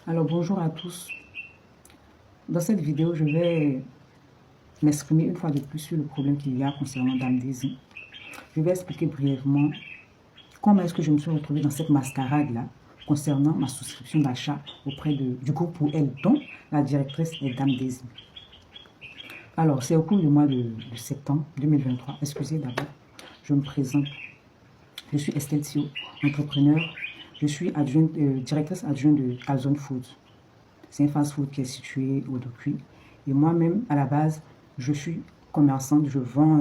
Alors bonjour à tous. Dans cette vidéo, je vais m'exprimer une fois de plus sur le problème qu'il y a concernant Dame Daisy. Je vais expliquer brièvement comment est-ce que je me suis retrouvée dans cette mascarade-là concernant ma souscription d'achat auprès du groupe pour elle, dont la directrice est Dame Daisy. Alors, c'est au cours du mois de septembre 2023. Excusez d'abord, je me présente. Je suis Estelle Thio, entrepreneur. Je suis directrice adjointe de Calzone Food. C'est un fast-food qui est situé au Dokuy. Et moi-même, à la base, je suis commerçante. Je vends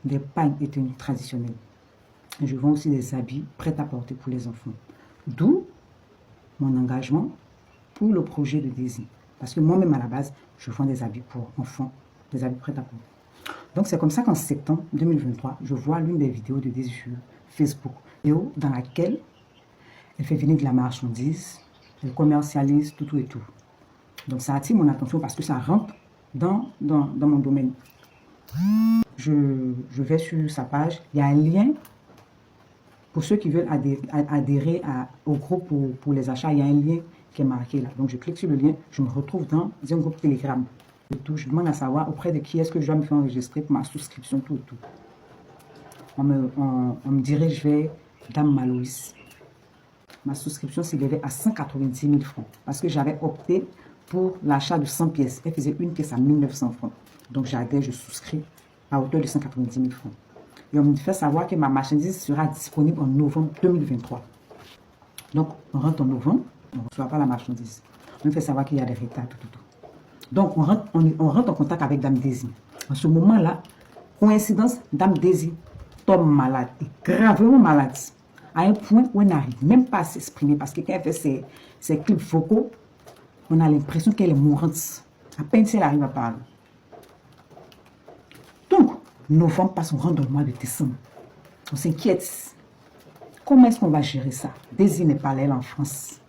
des pagnes et tenues traditionnelles. Et je vends aussi des habits prêts à porter pour les enfants. D'où mon engagement pour le projet de Daisy. Parce que moi-même, à la base, je vends des habits pour enfants, des habits prêts à porter. Donc, c'est comme ça qu'en septembre 2023, je vois l'une des vidéos de Daisy sur Facebook, dans laquelle elle fait venir de la marchandise, elle commercialise tout et tout. Donc, ça attire mon attention parce que ça rentre dans mon domaine. Je vais sur sa page. Il y a un lien pour ceux qui veulent adhérer au groupe pour les achats. Il y a un lien qui est marqué là. Donc, je clique sur le lien. Je me retrouve dans un groupe Telegram. Je demande à savoir auprès de qui est-ce que je dois me faire enregistrer pour ma souscription, tout. On me dirige vers Dame Maloïs. Ma souscription s'élevait à 190 000 francs parce que j'avais opté pour l'achat de 100 pièces. Elle faisait une pièce à 1900 francs. Donc, j'adhère, je souscris à hauteur de 190 000 francs. Et on me fait savoir que ma marchandise sera disponible en novembre 2023. Donc, on rentre en novembre, on ne reçoit pas la marchandise. On me fait savoir qu'il y a des retards, tout. Donc, on rentre en contact avec Dame Daisy. En ce moment-là, coïncidence, Dame Daisy tombe malade, et gravement malade, à un point où elle n'arrive même pas à s'exprimer, parce que quand elle fait ses clips vocaux, on a l'impression qu'elle est mourante, à peine si elle arrive à parler. Donc, novembre passe, on rentre dans le mois de décembre. On s'inquiète. Comment est-ce qu'on va gérer ça? Daisy n'est pas là, elle est en France.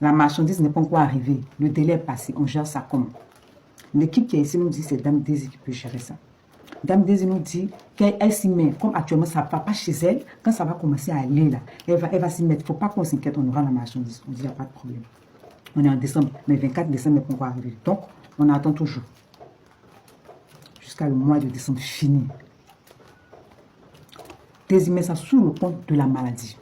La marchandise n'est pas encore arrivée. Le délai est passé. On gère ça comment? L'équipe qui est ici nous dit que c'est Dame Daisy qui peut gérer ça. Dame Daisy nous dit qu'elle s'y met. Comme actuellement, ça ne va pas chez elle. Quand ça va commencer à aller là, elle va s'y mettre. Il ne faut pas qu'on s'inquiète, on aura la marchandise. On dit, il n'y a pas de problème. On est en décembre, mais 24 décembre n'est pas encore arrivé. Donc, on attend toujours. Jusqu'à le mois de décembre fini. Daisy met ça sous le compte de la maladie.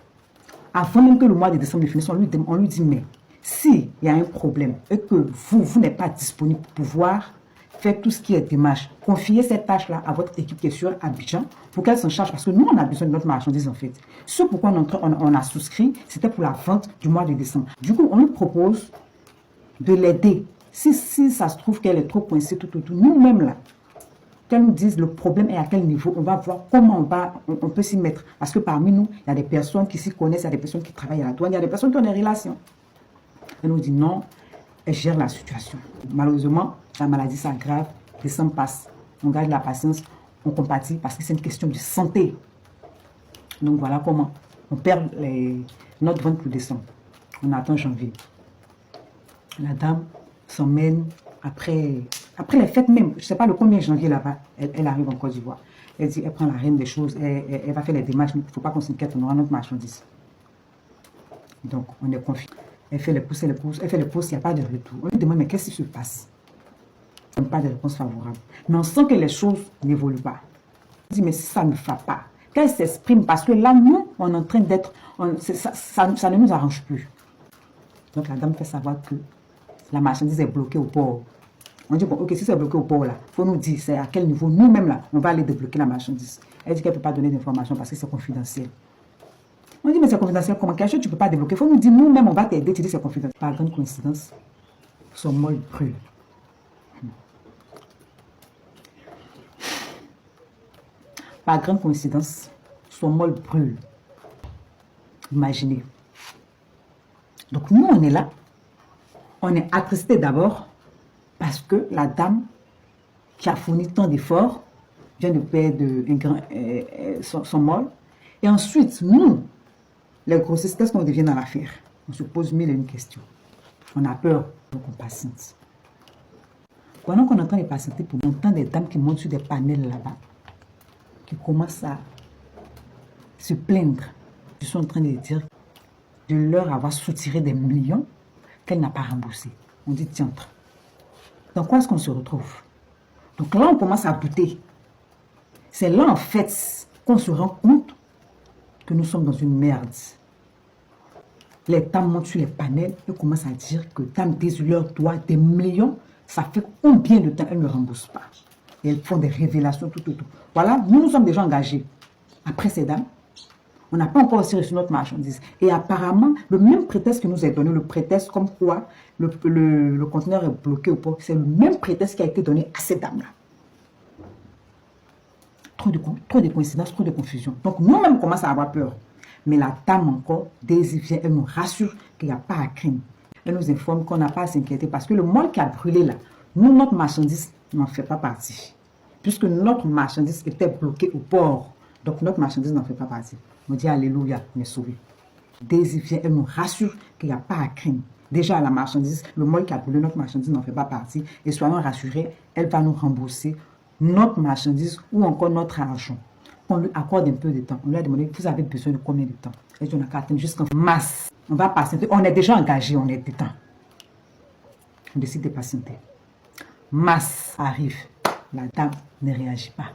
Avant même que le mois de décembre finisse, on lui dit, mais s'il y a un problème et que vous n'êtes pas disponible pour pouvoir faire tout ce qui est démarche, confiez cette tâche-là à votre équipe qui est sur Abidjan pour qu'elle s'en charge, parce que nous, on a besoin de notre marchandise en fait. Ce pourquoi on a souscrit, c'était pour la vente du mois de décembre. Du coup, on lui propose de l'aider. Si ça se trouve qu'elle est trop coincée, tout, nous-mêmes là, qu'elle nous dise le problème est à quel niveau, on va voir comment on peut s'y mettre. Parce que parmi nous, il y a des personnes qui s'y connaissent, il y a des personnes qui travaillent à la douane, il y a des personnes qui ont des relations. Elle nous dit non, elle gère la situation. Malheureusement, la maladie s'aggrave, décembre passe. On garde la patience, on compatit parce que c'est une question de santé. Donc voilà comment on perd notre vente pour décembre. On attend janvier. La dame s'emmène après les fêtes même, je ne sais pas le combien janvier là-bas, elle arrive en Côte d'Ivoire. Elle dit, elle prend la reine des choses, elle va faire les démarches, il ne faut pas qu'on s'inquiète, on aura notre marchandise. Donc, on est confiant. Elle fait les pousses, il n'y a pas de retour. On lui demande, mais qu'est-ce qui se passe? Il n'y a pas de réponse favorable. Mais on sent que les choses n'évoluent pas. On dit, mais ça ne va pas. Qu'elle s'exprime, parce que là, nous, on est en train d'être, ça ne nous arrange plus. Donc, la dame fait savoir que la marchandise est bloquée au port. On dit, bon, ok, si c'est bloqué au port, là, il faut nous dire c'est à quel niveau, nous-mêmes, là, on va aller débloquer la marchandise. Elle dit qu'elle ne peut pas donner d'informations parce que c'est confidentiel. On dit, mais c'est confidentiel, comment? Quelque chose tu ne peux pas débloquer. Il faut nous dire, nous-mêmes, on va t'aider, tu dis c'est confidentiel. Par grande coïncidence, son molle brûle. Par grande coïncidence, son molle brûle. Imaginez. Donc, nous, on est là. On est attristé d'abord parce que la dame qui a fourni tant d'efforts vient de perdre son molle. Et ensuite, nous, les grossistes, qu'est-ce qu'on devient dans l'affaire? On se pose mille et une questions. On a peur, donc on patiente. Pendant qu'on entend les patienter, pour entend des dames qui montent sur des panels là-bas, qui commencent à se plaindre. Je suis en train de dire de leur avoir soutiré des millions, qu'elle n'a pas remboursé. On dit, tiens, dans quoi est-ce qu'on se retrouve? Donc là, on commence à douter. C'est là, en fait, qu'on se rend compte que nous sommes dans une merde. Les dames montent sur les panels et commencent à dire que Dame Daisy leur doit des millions. Ça fait combien de temps elles ne remboursent pas? Et elles font des révélations, tout. Voilà, nous sommes déjà engagés. Après ces dames, on n'a pas encore aussi reçu notre marchandise. Et apparemment, le même prétexte que nous est donné, le prétexte comme quoi le conteneur est bloqué ou pas, c'est le même prétexte qui a été donné à ces dames-là. Trop de coïncidences, trop de confusion. Donc nous-mêmes commençons à avoir peur. Mais la dame encore, Daisy vient, elle nous rassure qu'il n'y a pas à craindre. Elle nous informe qu'on n'a pas à s'inquiéter parce que le monde qui a brûlé là, nous, notre marchandise n'en fait pas partie. Puisque notre marchandise était bloquée au port. Donc notre marchandise n'en fait pas partie. On dit Alléluia, on est sauvé. Daisy vient, elle nous rassure qu'il n'y a pas à craindre. Déjà, la marchandise, le mois qui a brûlé, notre marchandise n'en fait pas partie. Et soyons rassurés, elle va nous rembourser notre marchandise ou encore notre argent. On lui accorde un peu de temps. On lui a demandé, vous avez besoin de combien de temps? Et on a qu'à attendre jusqu'en mars. On va patienter. On est déjà engagé, on est dedans. On décide de patienter. Mars arrive. La dame ne réagit pas.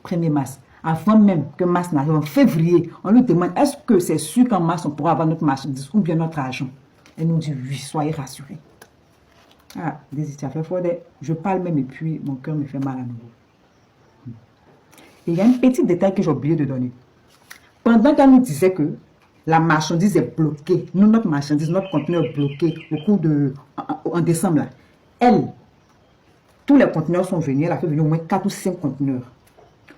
1er mars. Avant même que mars n'arrive, en février, on lui demande, est-ce que c'est sûr qu'en mars, on pourra avoir notre marchandise ou bien notre argent? Elle nous dit, oui, soyez rassurés. Ah, Daisy, tu as fait fort. Je parle même et puis mon cœur me fait mal à nouveau. Et il y a un petit détail que j'ai oublié de donner. Pendant qu'elle nous disait que la marchandise est bloquée, nous, notre marchandise, notre conteneur est bloqué au cours de... En décembre, là, elle, tous les conteneurs sont venus, elle a fait venir au moins 4 ou 5 conteneurs.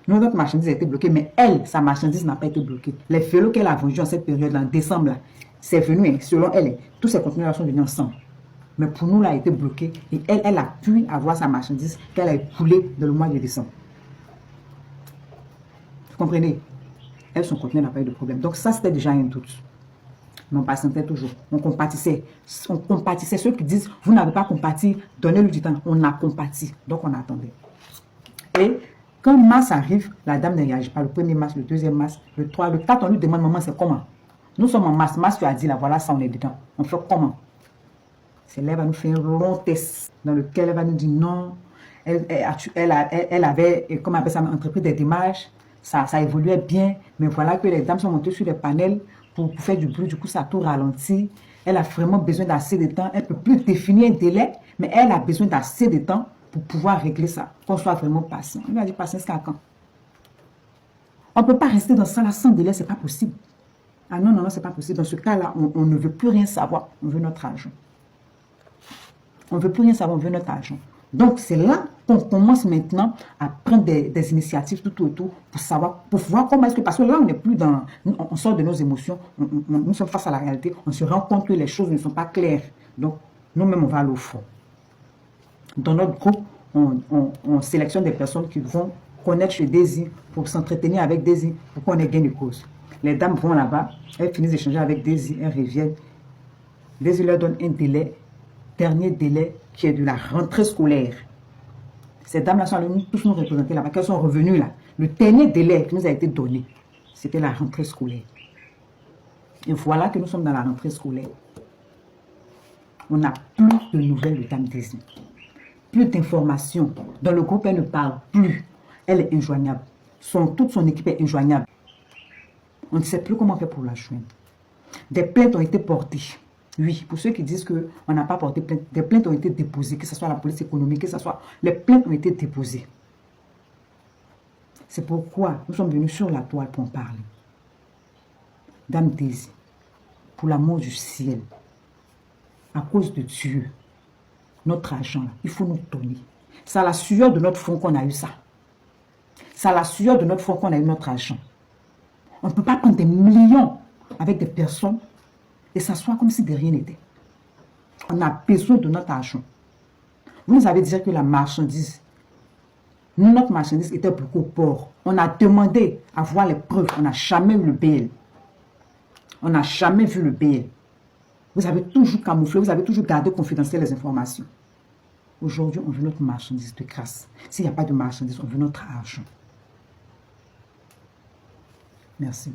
Nous, notre marchandise a été bloquée, mais elle, sa marchandise n'a pas été bloquée. Les vélos qu'elle a vendus en cette période-là, en décembre, là, c'est venu, selon elle, tous ces conteneurs sont venus ensemble. Mais pour nous, là, elle a été bloquée et elle a pu avoir sa marchandise qu'elle a écoulée dans le mois de décembre. Vous comprenez? Elle, son conteneur n'a pas eu de problème. Donc ça, c'était déjà un doute. Mais on patientait toujours. On compatissait. On compatissait. Ceux qui disent, vous n'avez pas compati, donnez-lui du temps. On a compati. Donc on attendait. Et quand mars arrive, la dame ne réagit pas. Le 1er mars, le 2e mars, le 3, le 4, on lui demande, maman, c'est comment? Nous sommes en mars. Mars, tu as dit, là, voilà, ça, on est dedans. On fait comment? C'est là, elle va nous faire un long test dans lequel elle va nous dire non. Elle avait, comme on appelle ça, entrepris des démarches. Ça évoluait bien, mais voilà que les dames sont montées sur les panels pour faire du bruit, du coup ça a tout ralenti. Elle a vraiment besoin d'assez de temps, elle ne peut plus définir un délai, mais elle a besoin d'assez de temps pour pouvoir régler ça, qu'on soit vraiment patient. On lui a dit patience jusqu'à quand? On ne peut pas rester dans ça là sans délai, c'est pas possible. Ah non, non, non, c'est pas possible. Dans ce cas-là, on ne veut plus rien savoir, on veut notre argent. On ne veut plus rien savoir, on veut notre argent. Donc, c'est là qu'on commence maintenant à prendre des initiatives tout autour pour savoir, pour voir comment est-ce que... Parce que là, on n'est plus dans... On sort de nos émotions, nous sommes face à la réalité, on se rend compte que les choses ne sont pas claires. Donc, nous-mêmes, on va aller au fond. Dans notre groupe, on sélectionne des personnes qui vont connaître chez Daisy pour s'entretenir avec Daisy, pour qu'on ait gain de cause. Les dames vont là-bas, elles finissent d'échanger avec Daisy, elles reviennent. Daisy leur donne un délai, dernier délai, qui est de la rentrée scolaire. Ces dames-là sont venues tous nous représenter là-bas, qu'elles sont revenues là. Le dernier délai qui nous a été donné, c'était la rentrée scolaire. Et voilà que nous sommes dans la rentrée scolaire. On n'a plus de nouvelles de Dame Daisy. Plus d'informations. Dans le groupe, elle ne parle plus. Elle est injoignable. Toute son équipe est injoignable. On ne sait plus comment faire pour la joindre. Des plaintes ont été portées. Oui, pour ceux qui disent qu'on n'a pas porté plainte, des plaintes ont été déposées, que ce soit la police économique, que ce soit... Les plaintes ont été déposées. C'est pourquoi nous sommes venus sur la toile pour en parler. Dame Daisy, pour l'amour du ciel, à cause de Dieu, notre argent, il faut nous donner. C'est à la sueur de notre front qu'on a eu ça. C'est à la sueur de notre front qu'on a eu notre argent. On ne peut pas prendre des millions avec des personnes et s'asseoir comme si de rien n'était. On a besoin de notre argent. Vous nous avez dit que la marchandise, notre marchandise était bloquée au port. On a demandé à voir les preuves. On n'a jamais eu le BL. On n'a jamais vu le BL. Vous avez toujours camouflé, vous avez toujours gardé confidentiel les informations. Aujourd'hui, on veut notre marchandise de grâce. S'il n'y a pas de marchandise, on veut notre argent. Merci.